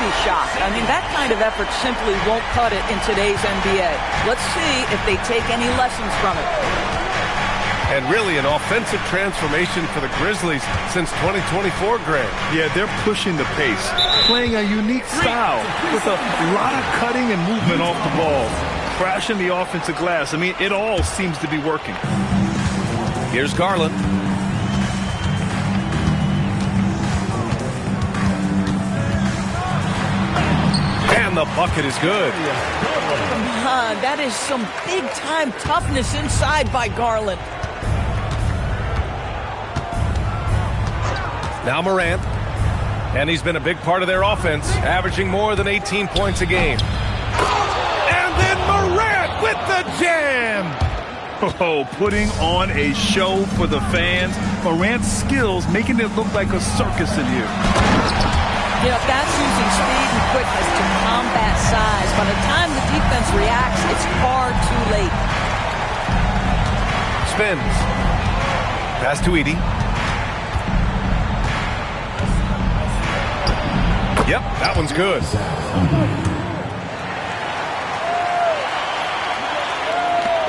any shot. I mean, that kind of effort simply won't cut it in today's NBA. Let's see if they take any lessons from it. And really an offensive transformation for the Grizzlies since 2024, Grant. Yeah, they're pushing the pace, playing a unique style with a lot of cutting and movement off the ball, crashing the offensive glass. I mean, it all seems to be working. Here's Garland. And the bucket is good. That is some big-time toughness inside by Garland. Now Morant. And he's been a big part of their offense, averaging more than 18 points a game. And then Morant with the jam! Oh, putting on a show for the fans. Morant's skills making it look like a circus in here. You know, that's using speed and quickness to combat size. By the time the defense reacts, it's far too late. Spins. Pass to Edey. Yep, that one's good.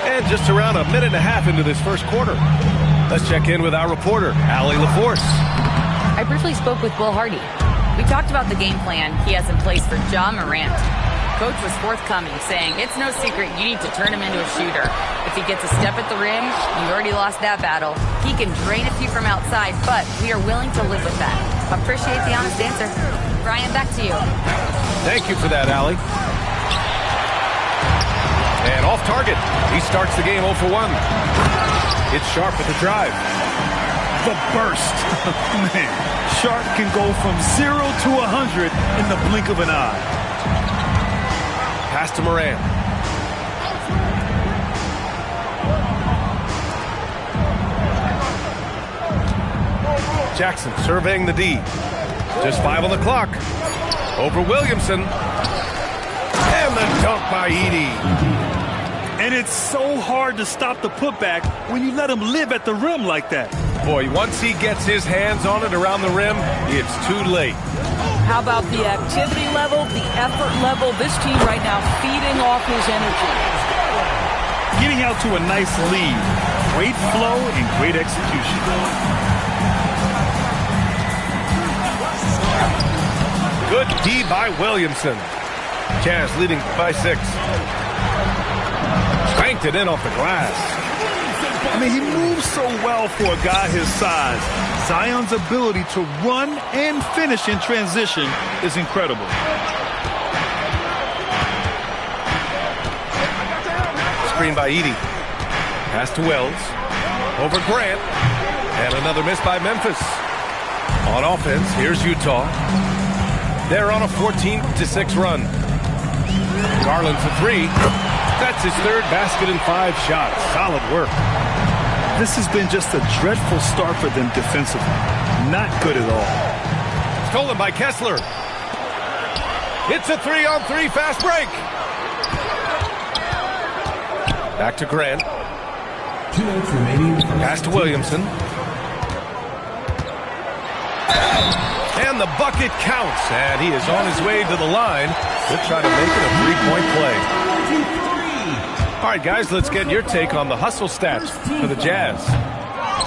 And just around a minute and a half into this first quarter. Let's check in with our reporter, Allie LaForce. I briefly spoke with Will Hardy. We talked about the game plan he has in place for Ja Morant. Coach was forthcoming, saying it's no secret you need to turn him into a shooter. If he gets a step at the rim, you already lost that battle. He can drain a few from outside, but we are willing to live with that. Appreciate the honest answer. Brian, back to you. Thank you for that, Allie. And off target. He starts the game 0 for 1. It's Sharp with the drive. The burst. Man, Sharp can go from 0 to 100 in the blink of an eye. Pass to Morant. Jackson surveying the D. Just 5 on the clock. Over Williamson. And the dunk by Edey. And it's so hard to stop the putback when you let him live at the rim like that. Boy, once he gets his hands on it around the rim, it's too late. How about the activity level, the effort level? This team right now feeding off his energy. Getting out to a nice lead. Great flow and great execution. Good D by Williamson. Jazz leading by 6. Spanked it in off the glass. I mean, he moves so well for a guy his size. Zion's ability to run and finish in transition is incredible. Screen by Edey. Pass to Wells. Over Grant. And another miss by Memphis. On offense, here's Utah. They're on a 14-6 run. Garland for 3. That's his third basket in 5 shots. Solid work. This has been just a dreadful start for them defensively. Not good at all. Stolen by Kessler. It's a 3-on-3 fast break. Back to Grant. 2 minutes remaining. Pass to Williamson. And the bucket counts. And he is on his way to the line. They'll try to make it a 3-point play. All right, guys, let's get your take on the hustle stats for the Jazz.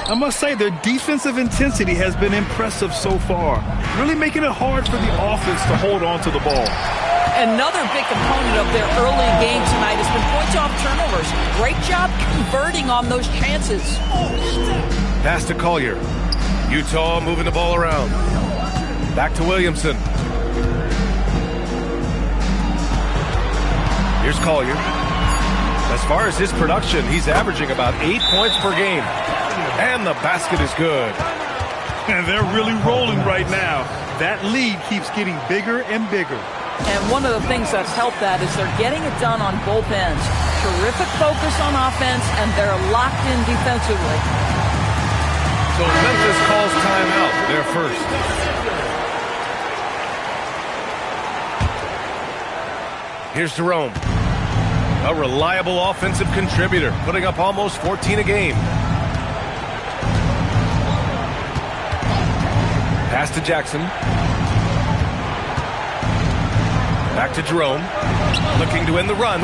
I must say their defensive intensity has been impressive so far, really making it hard for the offense to hold on to the ball. Another big component of their early game tonight has been points off turnovers. Great job converting on those chances. Pass to Collier. Utah moving the ball around. Back to Williamson. Here's Collier. As far as his production, he's averaging about 8 points per game. And the basket is good. And they're really rolling right now. That lead keeps getting bigger and bigger. And one of the things that's helped that is they're getting it done on both ends. Terrific focus on offense, and they're locked in defensively. So Memphis calls timeout. They're first. Here's Jerome. A reliable offensive contributor, putting up almost 14 a game. Pass to Jackson. Back to Jerome. Looking to end the run.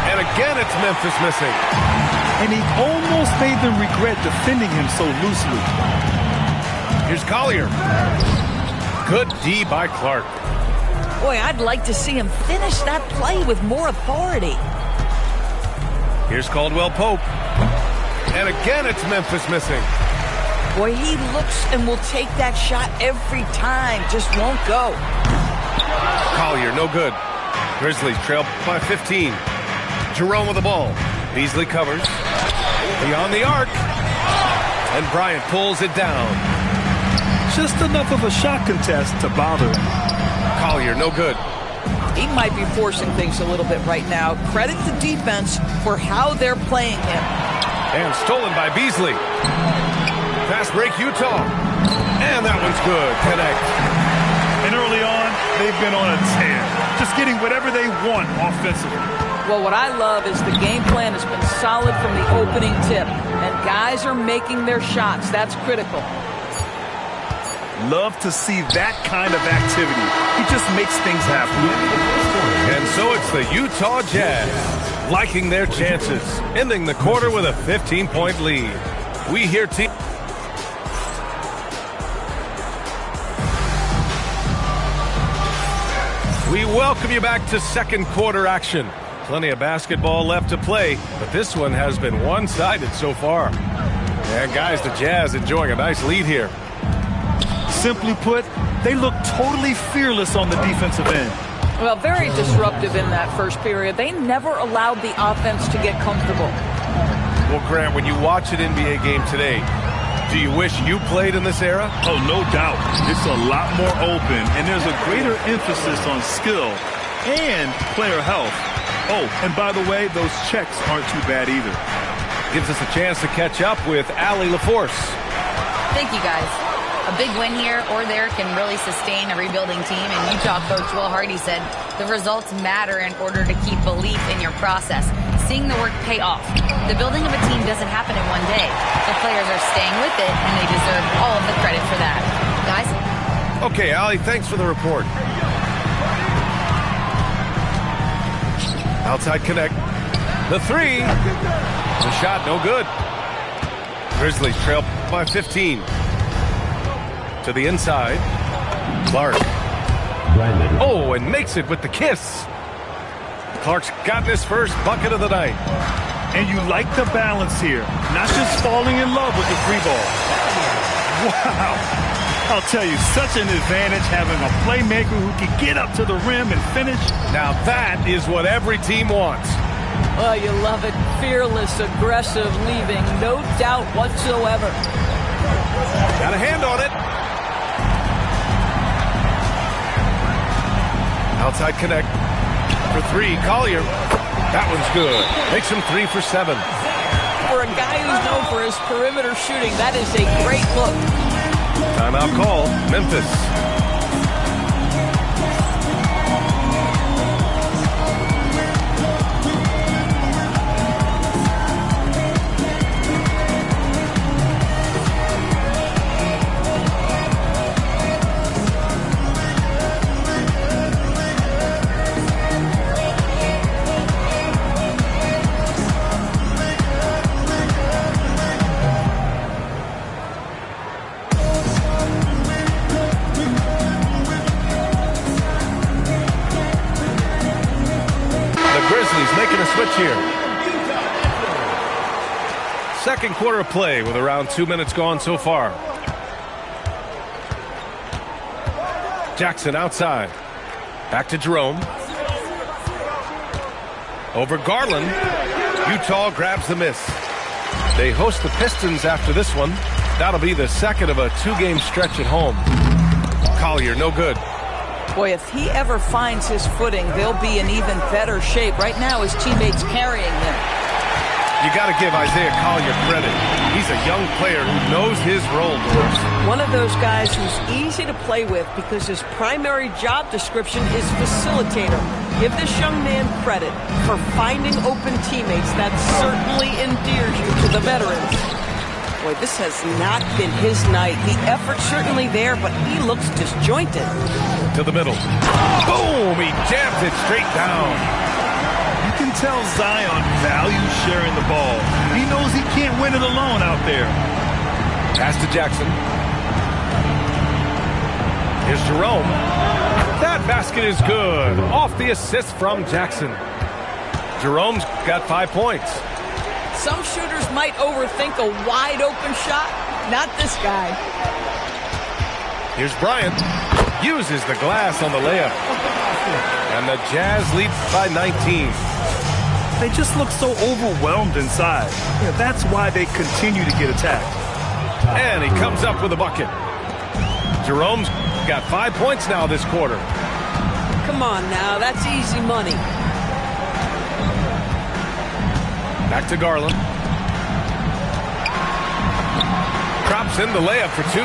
And again, it's Memphis missing. And he almost made them regret defending him so loosely. Here's Collier. Good D by Clark. Boy, I'd like to see him finish that play with more authority. Here's Caldwell Pope. And again, it's Memphis missing. Boy, he looks and will take that shot every time. Just won't go. Collier, no good. Grizzlies trail by 15. Jerome with the ball. Beasley covers. Beyond the arc. And Bryant pulls it down. Just enough of a shot contest to bother him. Collier, no good. He might be forcing things a little bit right now. Credit the defense for how they're playing him. And stolen by Beasley. Fast break, Utah. And that one's good. Connect. And early on, they've been on a tear. Just getting whatever they want offensively. Well, what I love is the game plan has been solid from the opening tip. And guys are making their shots. That's critical. Love to see that kind of activity. He just makes things happen. And so it's the Utah Jazz liking their chances, ending the quarter with a 15-point lead. We hear team. We welcome you back to second quarter action. Plenty of basketball left to play, but this one has been one-sided so far. And guys, the Jazz enjoying a nice lead here. Simply put, they look totally fearless on the defensive end. Well, very disruptive in that first period. They never allowed the offense to get comfortable. Well, Grant, when you watch an NBA game today, do you wish you played in this era? Oh, no doubt. It's a lot more open, and there's a greater emphasis on skill and player health. Oh, and by the way, those checks aren't too bad either. Gives us a chance to catch up with Allie LaForce. Thank you, guys. A big win here or there can really sustain a rebuilding team, and Utah coach Will Hardy said the results matter in order to keep belief in your process. Seeing the work pay off. The building of a team doesn't happen in one day. The players are staying with it, and they deserve all of the credit for that. Guys? Okay, Allie, thanks for the report. Outside connect. The three. The shot, no good. Grizzlies trail by 15. To the inside. Clark. Oh, and makes it with the kiss. Clark's gotten his first bucket of the night. And you like the balance here. Not just falling in love with the free ball. Wow. I'll tell you, such an advantage having a playmaker who can get up to the rim and finish. Now that is what every team wants. Oh, you love it. Fearless, aggressive, leaving. No doubt whatsoever. Got a hand on it. Outside connect. For three, Collier. That one's good. Makes him 3 for 7. For a guy who's known for his perimeter shooting, that is a great look. Timeout call, Memphis. Making a switch here. Second quarter of play with around 2 minutes gone so far. Jackson outside. Back to Jerome. Over Garland. Utah grabs the miss. They host the Pistons after this one. That'll be the second of a 2-game stretch at home. Collier, no good. Boy, if he ever finds his footing, they'll be in even better shape. Right now, his teammates carrying him. You got to give Isaiah Collier credit. He's a young player who knows his role, Doris. One of those guys who's easy to play with because his primary job description is facilitator. Give this young man credit for finding open teammates. That certainly endears you to the veterans. Boy, this has not been his night. The effort's certainly there, but he looks disjointed. To the middle. Boom! He jams it straight down. You can tell Zion values sharing the ball. He knows he can't win it alone out there. Pass to Jackson. Here's Jerome. That basket is good. Off the assist from Jackson. Jerome's got 5 points. Some shooters might overthink a wide open shot. Not this guy. Here's Bryant. Uses the glass on the layup. And the Jazz lead by 19. They just look so overwhelmed inside. Yeah, that's why they continue to get attacked. And he comes up with a bucket. Jerome's got 5 points now this quarter. Come on now, that's easy money. Back to Garland. Drops in the layup for 2.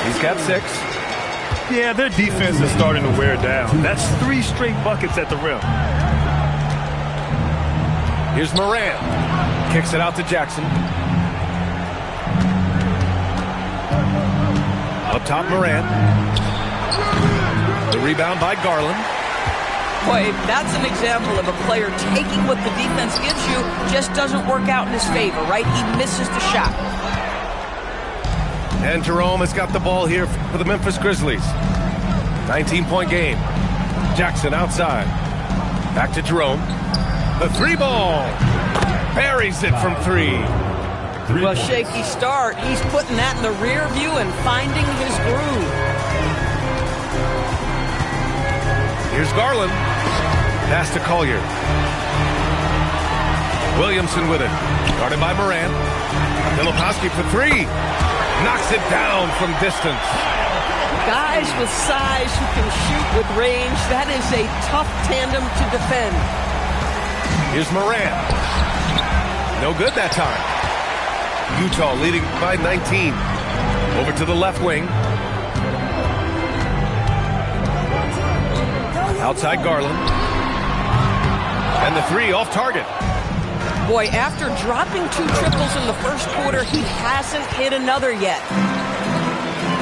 He's got 6. Yeah, their defense is starting to wear down. That's 3 straight buckets at the rim. Here's Morant. Kicks it out to Jackson. Up top, Morant. The rebound by Garland. Boy, that's an example of a player taking what the defense gives you, just doesn't work out in his favor, right? He misses the shot. And Jerome has got the ball here for the Memphis Grizzlies. 19-point game. Jackson outside. Back to Jerome. The 3-ball. Buries it from 3. Well, shaky start. He's putting that in the rear view and finding his groove. Here's Garland. Pass to Collier. Williamson with it. Guarded by Morant. Filipowski for 3. Knocks it down from distance. Guys with size who can shoot with range, that is a tough tandem to defend. Here's Morant. No good that time. Utah leading by 19. Over to the left wing. Outside Garland. And the 3 off target. Boy, after dropping 2 triples in the first quarter, he hasn't hit another yet.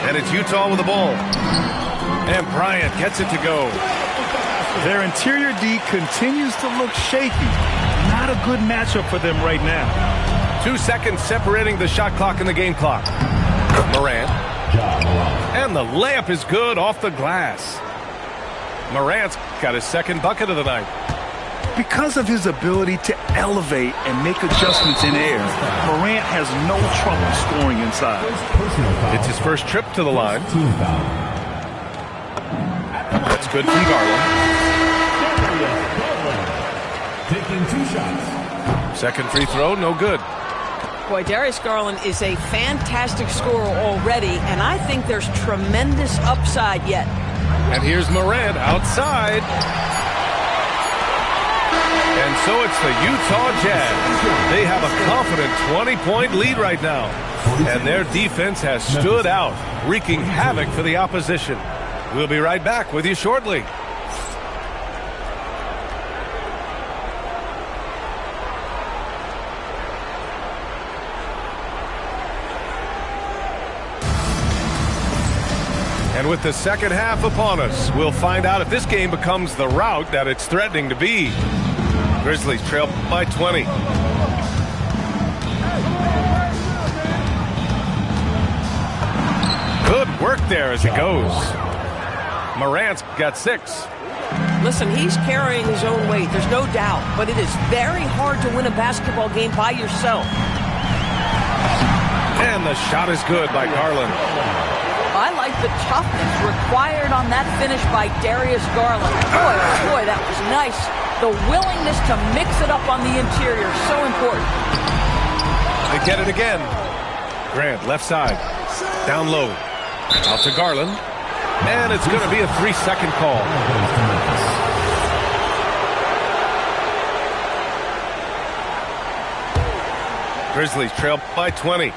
And it's Utah with the ball. And Bryant gets it to go. Their interior D continues to look shaky. Not a good matchup for them right now. 2 seconds separating the shot clock and the game clock. Morant. And the layup is good off the glass. Morant's got his 2nd bucket of the night. Because of his ability to elevate and make adjustments in air, Morant has no trouble scoring inside. It's his first trip to the line. That's good from Garland. Taking 2 shots. 2nd free throw, no good. Boy, Darius Garland is a fantastic scorer already, and I think there's tremendous upside yet. And here's Morant outside. And so it's the Utah Jazz. They have a confident 20-point lead right now. And their defense has stood out, wreaking havoc for the opposition. We'll be right back with you shortly. And with the second half upon us, we'll find out if this game becomes the rout that it's threatening to be. Grizzlies trail by 20. Good work there as it goes. Morant's got 6. Listen, he's carrying his own weight, there's no doubt, but it is very hard to win a basketball game by yourself. And the shot is good by Garland. I like the toughness required on that finish by Darius Garland. Boy, oh boy, that was nice. The willingness to mix it up on the interior, so important. They get it again. Grant, left side. Down low. Out to Garland. And it's going to be a 3-second call. Grizzlies trail by 20.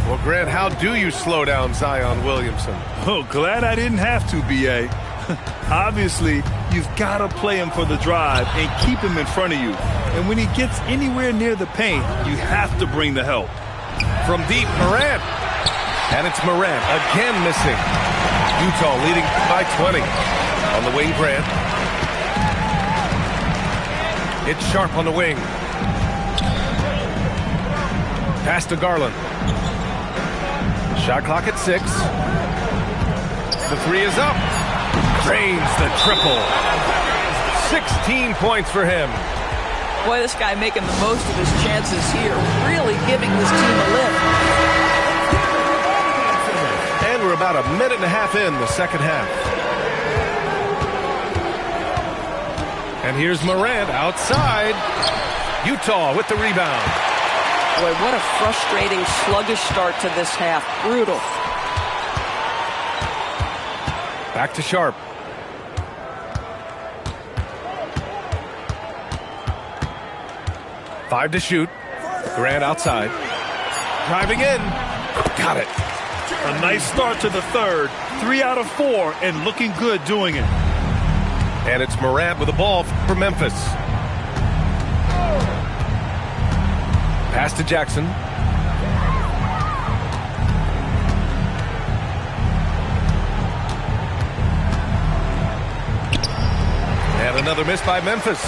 Well, Grant, how do you slow down Zion Williamson? Oh, glad I didn't have to, B.A. Obviously, you've got to play him for the drive and keep him in front of you. And when he gets anywhere near the paint, you have to bring the help. From deep, Morant. And it's Morant again missing. Utah leading by 20. On the wing, Grant. It's Sharp on the wing. Pass to Garland. Shot clock at 6. The three is up. Drains the triple. 16 points for him. Boy, this guy making the most of his chances here. Really giving this team a lift. And we're about a minute and a half in the second half. And here's Morant outside. Utah with the rebound. Boy, what a frustrating, sluggish start to this half. Brutal. Back to Sharp. Five to shoot. Grant outside. Driving in. Got it. A nice start to the third. 3 out of 4 and looking good doing it. And it's Morant with the ball for Memphis. Pass to Jackson. And another miss by Memphis.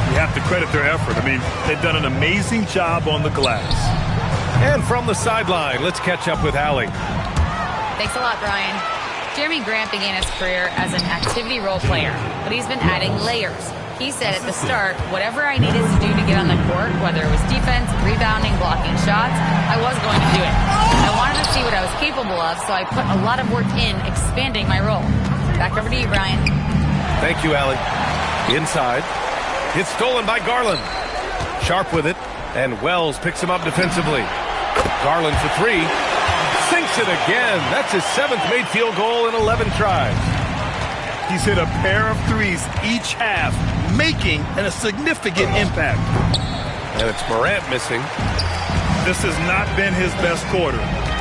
You have to credit their effort. I mean, they've done an amazing job on the glass. And from the sideline, let's catch up with Allie. Thanks a lot, Brian. Jeremy Grant began his career as an activity role player, but he's been adding layers. He said at the start, whatever I needed to do to get on the court, whether it was defense, rebounding, blocking shots, I was going to do it. I wanted to see what I was capable of, so I put a lot of work in expanding my role. Back over to you, Brian. Thank you, Allie. Inside. It's stolen by Garland. Sharp with it, and Wells picks him up defensively. Garland for 3. Sinks it again. That's his 7th made field goal in 11 tries. He's hit a pair of threes each half, making a significant impact. And it's Morant missing. This has not been his best quarter.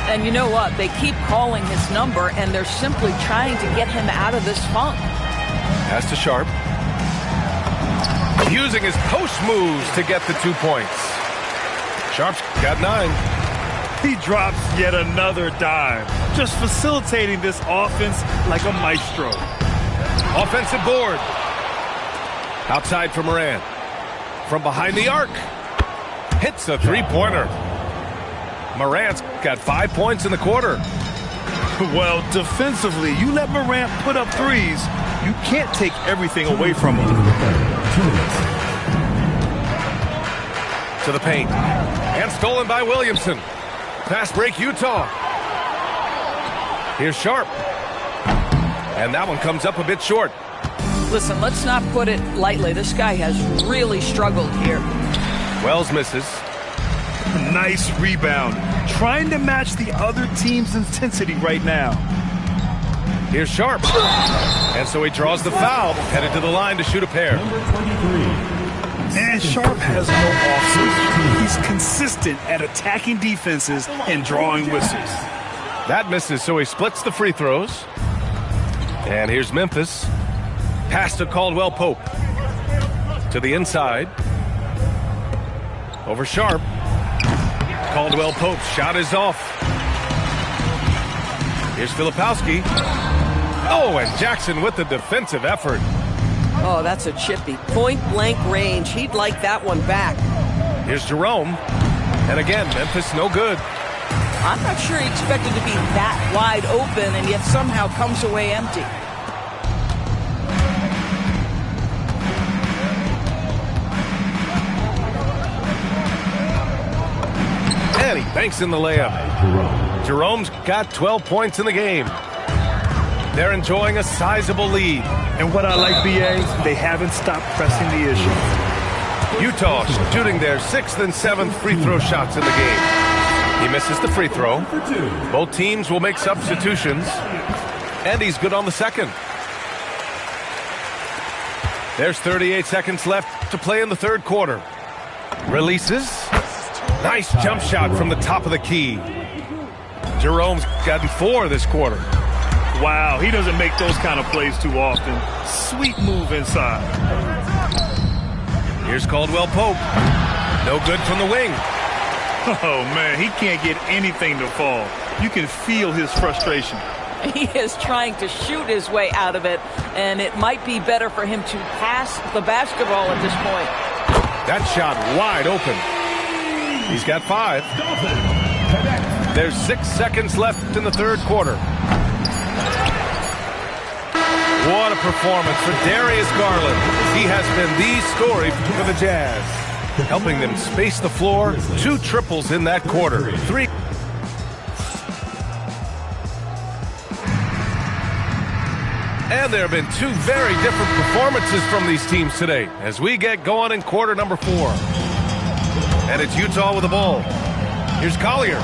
And you know what? They keep calling his number, and they're simply trying to get him out of this funk. Pass to Sharp. Using his post moves to get the 2 points. Sharp's got 9. He drops yet another dime, just facilitating this offense like a maestro. Offensive board. Outside for Morant. From behind the arc. Hits a three-pointer. Morant's got 5 points in the quarter. Well, defensively, you let Morant put up threes, you can't take everything away from him. To the paint. And stolen by Williamson. Fast break, Utah. Here's Sharp. And that one comes up a bit short. Listen, let's not put it lightly. This guy has really struggled here. Wells misses. Nice rebound. Trying to match the other team's intensity right now. Here's Sharp. And so he draws the foul. Headed to the line to shoot a pair. And Sharp has no offense. He's consistent at attacking defenses and drawing whistles. That misses, so he splits the free throws. And here's Memphis. Pass to Caldwell Pope. To the inside. Over Sharp. Caldwell Pope's shot is off. Here's Filipowski. Oh, and Jackson with the defensive effort. Oh, that's a chippy. Point-blank range. He'd like that one back. Here's Jerome. And again, Memphis no good. I'm not sure he expected to be that wide open and yet somehow comes away empty. And he banks in the layup. Jerome's got 12 points in the game. They're enjoying a sizable lead. And what I like, B.A., they haven't stopped pressing the issue. Utah shooting their 6th and 7th free throw shots in the game. He misses the free throw. Both teams will make substitutions. And he's good on the second. There's 38 seconds left to play in the third quarter. Releases. Nice jump shot from the top of the key. Jerome's gotten 4 this quarter. Wow, he doesn't make those kind of plays too often. Sweet move inside. Here's Caldwell Pope. No good from the wing. Oh, man, he can't get anything to fall. You can feel his frustration. He is trying to shoot his way out of it, and it might be better for him to pass the basketball at this point. That shot wide open. He's got 5. There's 6 seconds left in the third quarter. What a performance for Darius Garland. He has been the story for the Jazz, helping them space the floor. 2 triples in that quarter. 3. And there have been 2 very different performances from these teams today as we get going in quarter number 4. And it's Utah with the ball. Here's Collier.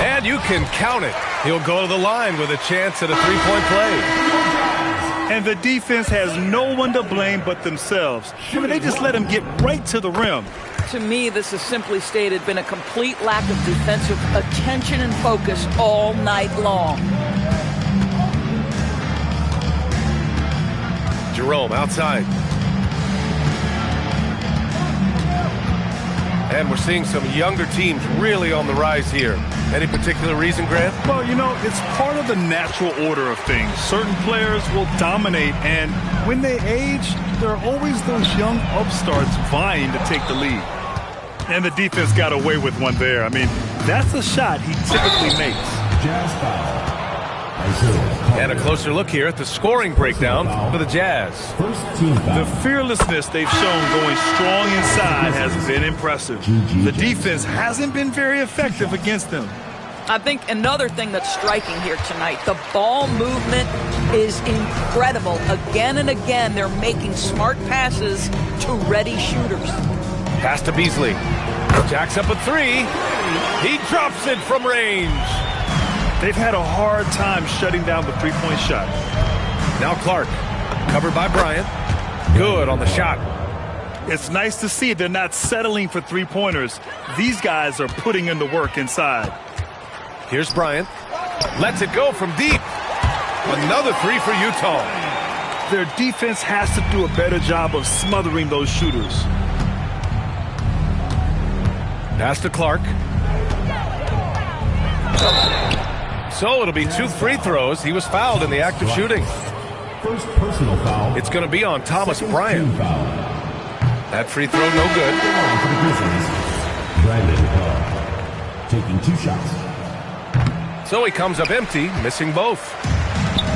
And you can count it. He'll go to the line with a chance at a 3-point play. And the defense has no one to blame but themselves. I mean, they just let him get right to the rim. To me, this has simply stated been a complete lack of defensive attention and focus all night long. Jerome outside. And we're seeing some younger teams really on the rise here. Any particular reason, Grant? Well, you know, it's part of the natural order of things. Certain players will dominate, and when they age, there are always those young upstarts vying to take the lead. And the defense got away with one there. I mean, that's a shot he typically makes. Jazz foul. And a closer look here at the scoring breakdown for the Jazz. First team foul. The fearlessness they've shown going strong inside has been impressive. The defense hasn't been very effective against them. I think another thing that's striking here tonight, the ball movement is incredible. Again and again, they're making smart passes to ready shooters. Pass to Beasley. Jacks up a 3. He drops it from range. They've had a hard time shutting down the three-point shot. Now Clark, covered by Bryant. Good on the shot. It's nice to see they're not settling for three-pointers. These guys are putting in the work inside. Here's Bryant. Lets it go from deep. Another 3 for Utah. Their defense has to do a better job of smothering those shooters. Pass to Clark. So it'll be 2 free throws. He was fouled in the act of shooting. First personal foul. It's going to be on Thomas Bryant. Team foul. That free throw no good. For the Grizzlies, Brandon taking 2 shots. So he comes up empty, missing both.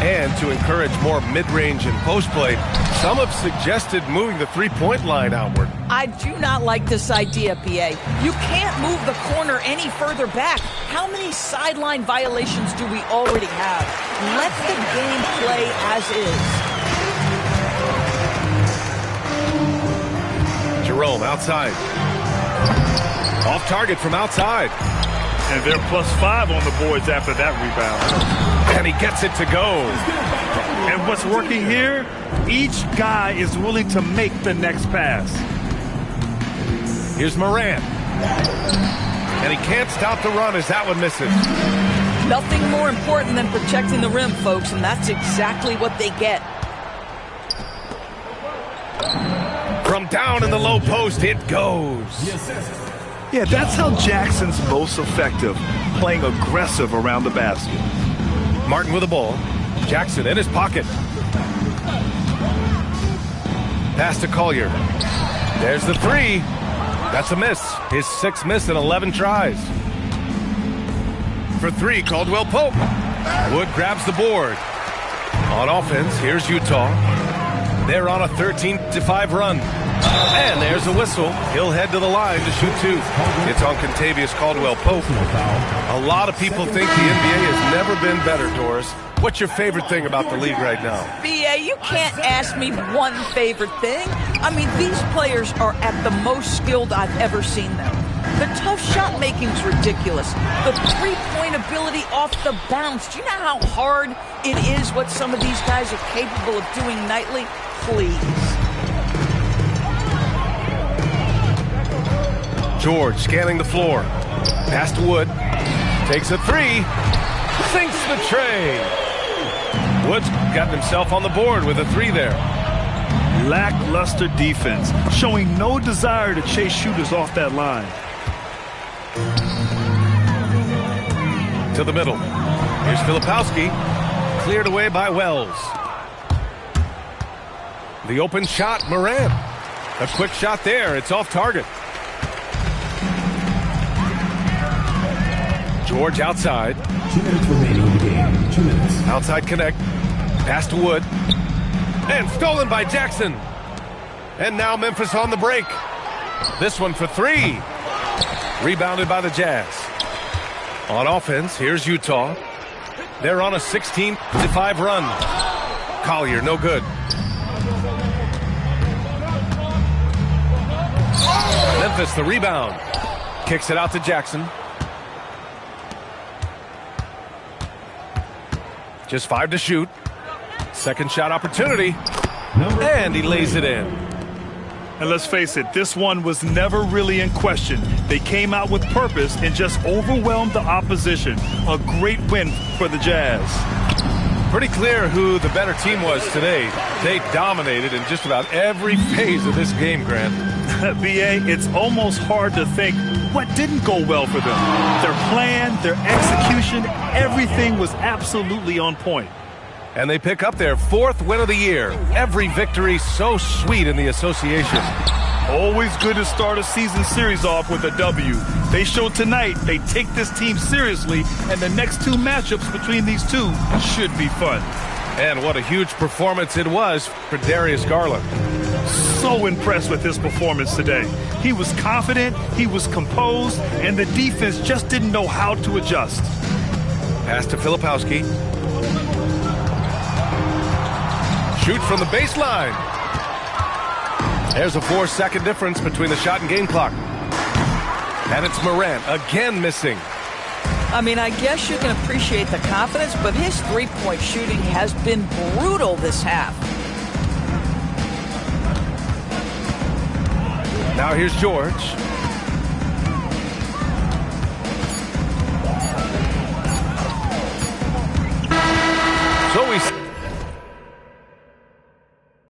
And to encourage more mid-range and post play, some have suggested moving the three-point line outward. I do not like this idea, BA. You can't move the corner any further back. How many sideline violations do we already have? Let the game play as is. Jerome outside. Off target from outside. And they're +5 on the boards after that rebound. And he gets it to go. And what's working here? Each guy is willing to make the next pass. Here's Morant. And he can't stop the run as that one misses. Nothing more important than protecting the rim, folks, and that's exactly what they get. From down in the low post, it goes. Yeah, that's how Jackson's most effective, playing aggressive around the basket. Martin with the ball. Jackson in his pocket. Pass to Collier. There's the 3. That's a miss. His 6th miss in 11 tries. For 3, Caldwell Pope. Wood grabs the board. On offense, here's Utah. They're on a 13-5 run. And there's a whistle. He'll head to the line to shoot 2. It's on Contavious Caldwell Pope. A lot of people think the NBA has never been better, Doris. What's your favorite thing about the league right now? BA, you can't ask me one favorite thing. I mean, these players are at the most skilled I've ever seen them. The tough shot making's ridiculous. The three-point ability off the bounce. Do you know how hard it is what some of these guys are capable of doing nightly? Please. George scanning the floor. Pass to Wood. Takes a 3. Sinks the tray. Wood's got himself on the board with a 3 there. Lackluster defense, showing no desire to chase shooters off that line. To the middle. Here's Filipowski. Cleared away by Wells. The open shot, Morant. A quick shot there. It's off target. George outside. 2 minutes remaining in the game. 2 minutes. Outside connect. Pass to Wood. And stolen by Jackson. And now Memphis on the break. This one for 3. Rebounded by the Jazz. On offense, here's Utah. They're on a 16-5 run. Collier, no good. Memphis, the rebound. Kicks it out to Jackson. Just 5 to shoot. Second shot opportunity. And he lays it in. And let's face it, this one was never really in question. They came out with purpose and just overwhelmed the opposition. A great win for the Jazz. Pretty clear who the better team was today. They dominated in just about every phase of this game, Grant. B.A., it's almost hard to think what didn't go well for them. Their plan, their execution, everything was absolutely on point. And they pick up their 4th win of the year. Every victory so sweet in the association. Always good to start a season series off with a W. They showed tonight they take this team seriously, and the next 2 matchups between these two should be fun. And what a huge performance it was for Darius Garland. So impressed with his performance today. He was confident, he was composed, and the defense just didn't know how to adjust. Pass to Filipowski. Shoots from the baseline. There's a 4-second difference between the shot and game clock. And it's Morant again missing. I mean, I guess you can appreciate the confidence, but his three-point shooting has been brutal this half. Now here's George.